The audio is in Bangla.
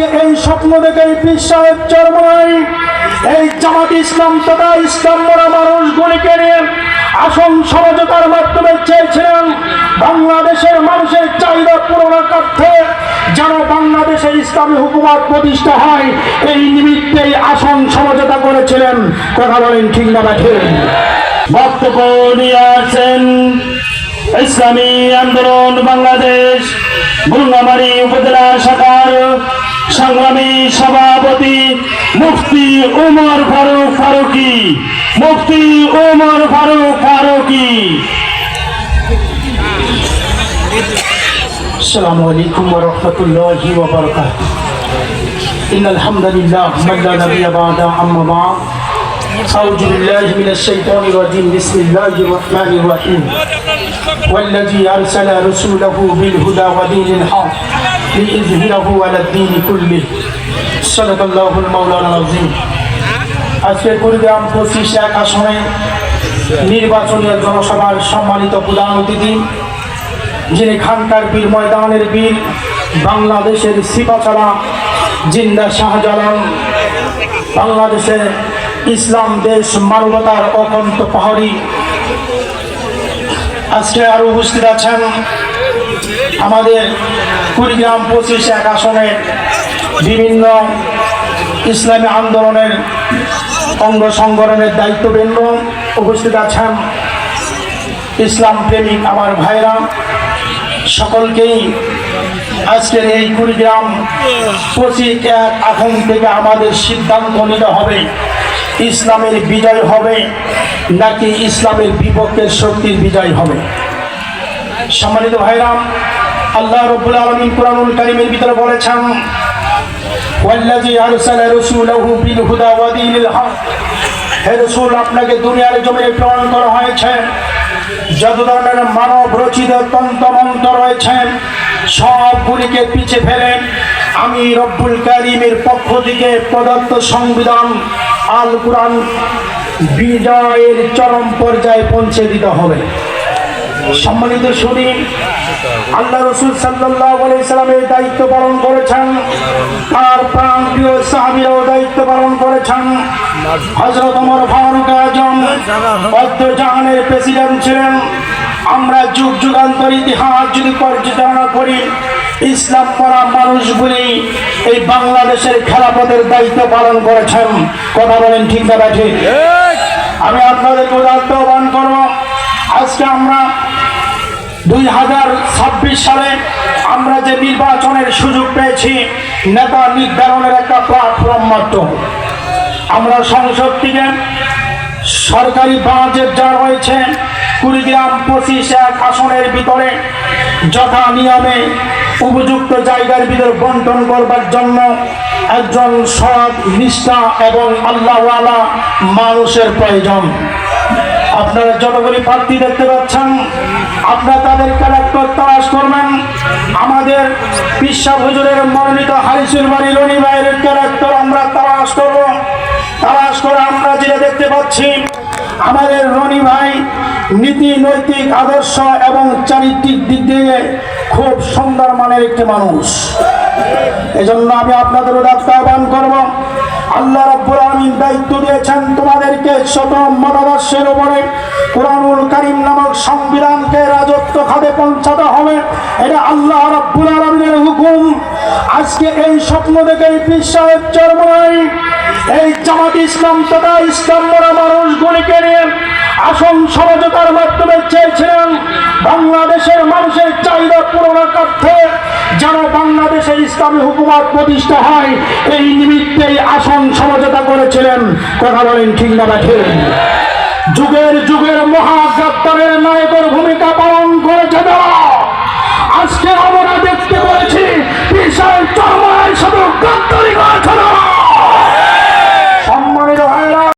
এই স্বপ্ন দেখে বিশ্বাসের চরমায় এই জামাত ইসলাম তথা ইসলাম মরা মানুষগুলিকে নিয়ে আসন সমঝোতার মাধ্যমে চেয়েছিলেন বাংলাদেশের মানুষের চাহিদা পূরণের স্বার্থে যেন বাংলাদেশে ইসলামী হুকুমত প্রতিষ্ঠা হয়, এই নিমিত্তেই আসন সমঝোতা করেছিলেন। কথা বলেন ঠিক না ঠিক? বক্তব্য নিয়ে আসেন ইসলামী আন্দোলন বাংলাদেশ বুলগামারী উপজেলা শাখার সংগ্রামী সভাপতি মুফতি উমর ফারুক ফারুকি। মুফতি উমর ফারুক ফারুকি। আসসালামু আলাইকুম ওয়া রাহমাতুল্লাহি ওয়া বারাকাতুহু। ইন্নাল হামদুলিল্লাহ লা নাবিয়্যা বা'দা আম্মা বা'দ। আউযু বিল্লাহি মিনাশ শাইতানির রাজীম। বিসমিল্লাহির রাহমানির রাহিম। والذي أرسل رسوله بالهدى ودين الحق ليظهره على الدين كله صدق الله المولانا العظيم। আজকের কুড়িগ্রাম 25 আসনে নির্বাচনী জনসভার সম্মানিত প্রধান অতিথি, যিনি খানকার বীর ময়দানের বীর, বাংলাদেশের সিপাচালা জিন্দা শাহজালাল, বাংলাদেশের ইসলাম দেশ মানবতার অকন্ত পাহাড়ি, আজকে আরো উপস্থিত আছেন আমাদের কুড়িগ্রাম 25 আসনে বিভিন্ন ইসলামী আন্দোলনের অঙ্গ সংগঠনের দায়িত্ববৃন্দ, উপস্থিত আছেন ইসলাম প্রেমিক আমার ভাইরা, সকলকেই আজকের এই কুড়িগ্রাম 25 আসন থেকে আমাদের সিদ্ধান্ত নিতে হবে ইসলামের বিজয় হবে নাকি ইসলামের বিপক্ষের শক্তির বিজয় হবে। সম্মানিত ভাইরাম, আল্লাহ রাব্বুল আলামিন কুরআনুল কারীমের ভিতরে বলেছেন ওয়াল্লাযী আরসালা রাসূলাহু বিল হুদা ওয়া দীনিল হক। হে রাসূল, আপনাকে দুনিয়ার জমিনে প্রেরণ করা হয়েছে, যত ধরনের মানব রচিত তন্ত্রমন্ত্র রয়েছে সবগুলিকে পিছে ফেলে আমি রব্বুল কারীমের পক্ষ থেকে প্রদত্ত সংবিধান আল কুরআন বিজয়ের চরম পর্যায়ে পৌঁছে দিতে হবে। সম্মানিত শুনি, আল্লাহ রাসূল সাল্লাল্লাহু আলাইহি সাল্লামের দায়িত্ব পালন করেছেন, তার প্রাণপ্রিয় সাহাবীরাও দায়িত্ব পালন করেছেন। হযরত ওমর ফারুক আজম জাহানের প্রেসিডেন্ট ছিলেন। আমরা যুগ যুগান্তর ইতিহাস যদি পর্যালোচনা করি, ইসলাম পড়া মানুষগুলি এই বাংলাদেশের খেলাফতের দায়িত্ব পালন করেছেন। কথা বলেন ঠিক না ঠিক? আমি আপনাদেরকে আহ্বান করব, আজকে আমরা 2026 সালে আমরা যে নির্বাচনের সুযোগ পেয়েছি, নেতা নির্ধারণের একটা প্ল্যাটফর্ম মাত্র। আমরা সংসদ থেকে সরকারি বাজেট যা রয়েছে কুড়িগ্রাম 25 আসনের ভিতরে যথা নিয়মে উপযুক্ত জায়গার ভিতরে বন্টন করবার জন্য একজন সৎ, নিষ্ঠা এবং আল্লাহওয়ালা মানুষের প্রয়োজন। আপনারা যতগুলি প্রার্থী দেখতে পাচ্ছেন, আপনারা তাদের ক্যারেক্টার তালাশ করবেন। আমাদের পিসা হুজুরের মনোনীত হারিসুল বাড়ি রনি ভাইয়ের ক্যারেক্টার আমরা তালাশ করব। তালাশ করে আমরা যেটা দেখতে পাচ্ছি, আমাদের রনি ভাই নীতি, নৈতিক আদর্শ এবং চারিত্রিক দিক দিয়ে খুব সুন্দর মানের একটি মানুষ। এজন্য আমি আপনাদের আহ্বান করব, আল্লাহ রাব্বুল আলামিন দায়িত্ব দিয়েছেন তোমাদেরকে শত মতাদর্শের উপরে কুরআনুল কারীম নামক সংবিধানকে রাজত্ব খাতে পৌঁছাতে হবে। এটা আল্লাহ রাব্বুল আলামিনের হুকুম। আজকে এই স্বপ্ন দেখে বিশ্বাসের চরমায় এই জামাত ইসলাম তথা ইসলাম মরা মানুষগুলিকে নিয়ে আসন সমঝোতার মাধ্যমে চেয়েছিলেন বাংলাদেশের মানুষের চাহিদা পূরণের স্বার্থে যেন বাংলাদেশে ইসলামী হুকুমত প্রতিষ্ঠা হয়, এই নিমিত্তেই আসন সমঝোতা করেছিলেন। কথা বলেন ঠিক না ঠিক? যুগের যুগের মহাগাদ্দারের নায়কের ভূমিকা পালন করেছে তারা। আজকে আমরা দেখতে পেয়েছি বিশাল চরমায় শুধু গাদ্দারি করেছিল,